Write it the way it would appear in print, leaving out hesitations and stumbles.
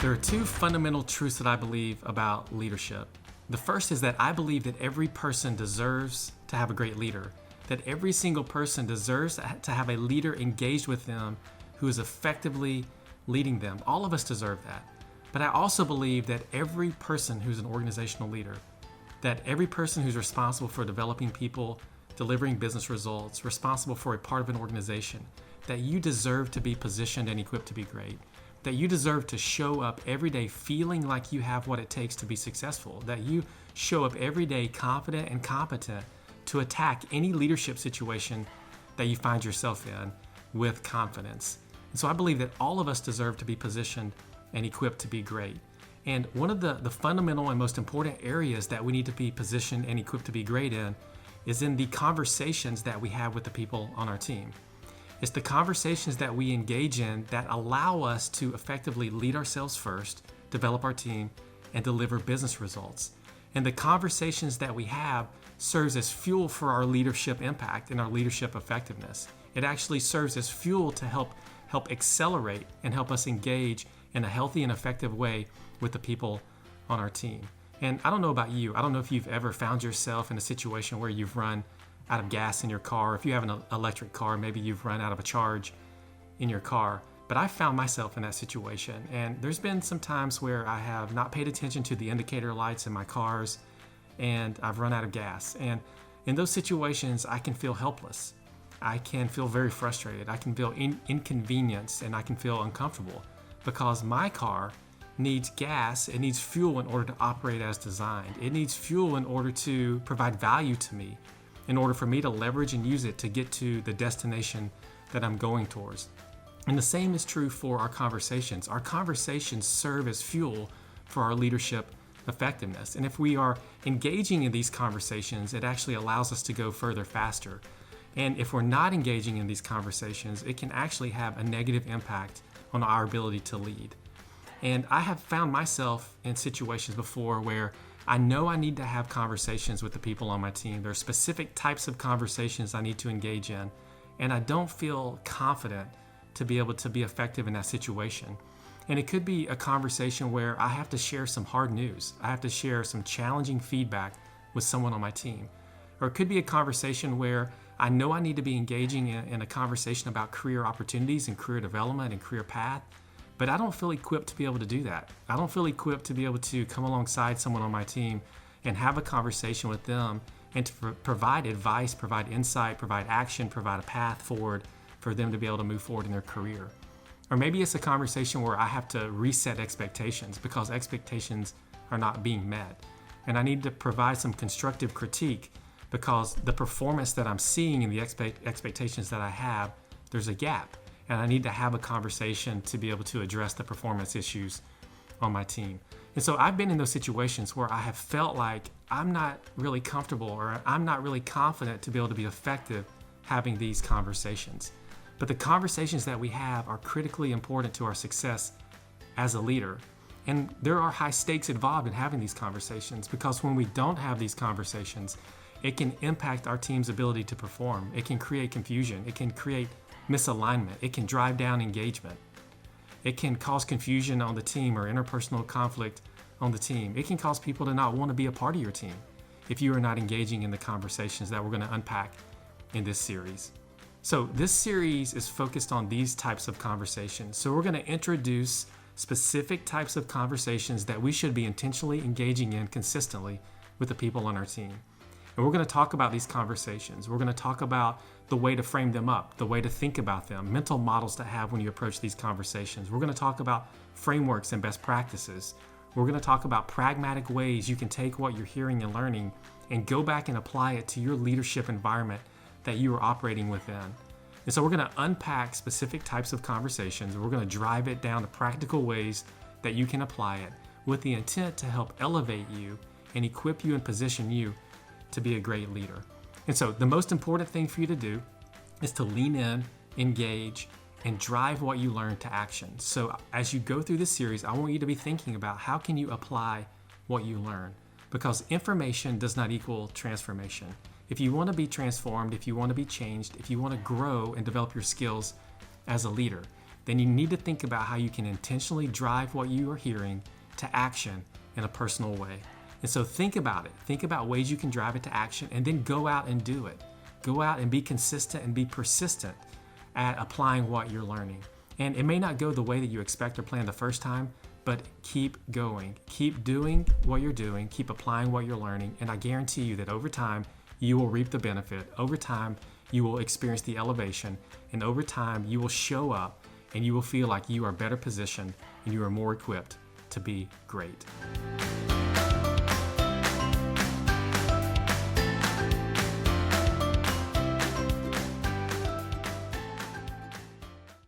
There are two fundamental truths that I believe about leadership. The first is that I believe that every person deserves to have a great leader, that every single person deserves to have a leader engaged with them who is effectively leading them. All of us deserve that. But I also believe that every person who's an organizational leader, that every person who's responsible for developing people, delivering business results, responsible for a part of an organization, that you deserve to be positioned and equipped to be great. That you deserve to show up every day feeling like you have what it takes to be successful. That you show up every day confident and competent to attack any leadership situation that you find yourself in with confidence. And so I believe that all of us deserve to be positioned and equipped to be great. And one of the fundamental and most important areas that we need to be positioned and equipped to be great in is in the conversations that we have with the people on our team. It's the conversations that we engage in that allow us to effectively lead ourselves first, develop our team, and deliver business results. And the conversations that we have serves as fuel for our leadership impact and our leadership effectiveness. It actually serves as fuel to help accelerate and help us engage in a healthy and effective way with the people on our team. And I don't know about you. I don't know if you've ever found yourself in a situation where you've run out of gas in your car. If you have an electric car, maybe you've run out of a charge in your car. But I found myself in that situation. And there's been some times where I have not paid attention to the indicator lights in my cars and I've run out of gas. And in those situations, I can feel helpless. I can feel very frustrated. I can feel inconvenienced and I can feel uncomfortable because my car needs gas. It needs fuel in order to operate as designed. It needs fuel in order to provide value to me, in order for me to leverage and use it to get to the destination that I'm going towards. And the same is true for our conversations. Our conversations serve as fuel for our leadership effectiveness. And if we are engaging in these conversations, it actually allows us to go further faster. And if we're not engaging in these conversations, it can actually have a negative impact on our ability to lead. And I have found myself in situations before where I know I need to have conversations with the people on my team. There are specific types of conversations I need to engage in, and I don't feel confident to be able to be effective in that situation. And it could be a conversation where I have to share some hard news. I have to share some challenging feedback with someone on my team. Or it could be a conversation where I know I need to be engaging in a conversation about career opportunities and career development and career path, but I don't feel equipped to be able to do that. I don't feel equipped to be able to come alongside someone on my team and have a conversation with them and to provide advice, provide insight, provide action, provide a path forward for them to be able to move forward in their career. Or maybe it's a conversation where I have to reset expectations because expectations are not being met. And I need to provide some constructive critique because the performance that I'm seeing in the expectations that I have, there's a gap. And I need to have a conversation to be able to address the performance issues on my team. And so I've been in those situations where I have felt like I'm not really comfortable or I'm not really confident to be able to be effective having these conversations. But the conversations that we have are critically important to our success as a leader. And there are high stakes involved in having these conversations because when we don't have these conversations, it can impact our team's ability to perform. It can create confusion. It can create misalignment. It can drive down engagement. It can cause confusion on the team or interpersonal conflict on the team. It can cause people to not want to be a part of your team if you are not engaging in the conversations that we're going to unpack in this series. So this series is focused on these types of conversations. So we're going to introduce specific types of conversations that we should be intentionally engaging in consistently with the people on our team. And we're going to talk about these conversations. We're going to talk about the way to frame them up, the way to think about them, mental models to have when you approach these conversations. We're going to talk about frameworks and best practices. We're going to talk about pragmatic ways you can take what you're hearing and learning and go back and apply it to your leadership environment that you are operating within. And so we're going to unpack specific types of conversations. We're going to drive it down to practical ways that you can apply it with the intent to help elevate you and equip you and position you to be a great leader. And so the most important thing for you to do is to lean in, engage, and drive what you learn to action. So as you go through this series, I want you to be thinking about how can you apply what you learn, because information does not equal transformation. If you want to be transformed, if you want to be changed, if you want to grow and develop your skills as a leader, then you need to think about how you can intentionally drive what you are hearing to action in a personal way. And so think about it. Think about ways you can drive it to action, and then go out and do it. Go out and be consistent and be persistent at applying what you're learning. And it may not go the way that you expect or plan the first time, but keep going. Keep doing what you're doing. Keep applying what you're learning. And I guarantee you that over time, you will reap the benefit. Over time, you will experience the elevation. And over time, you will show up and you will feel like you are better positioned and you are more equipped to be great.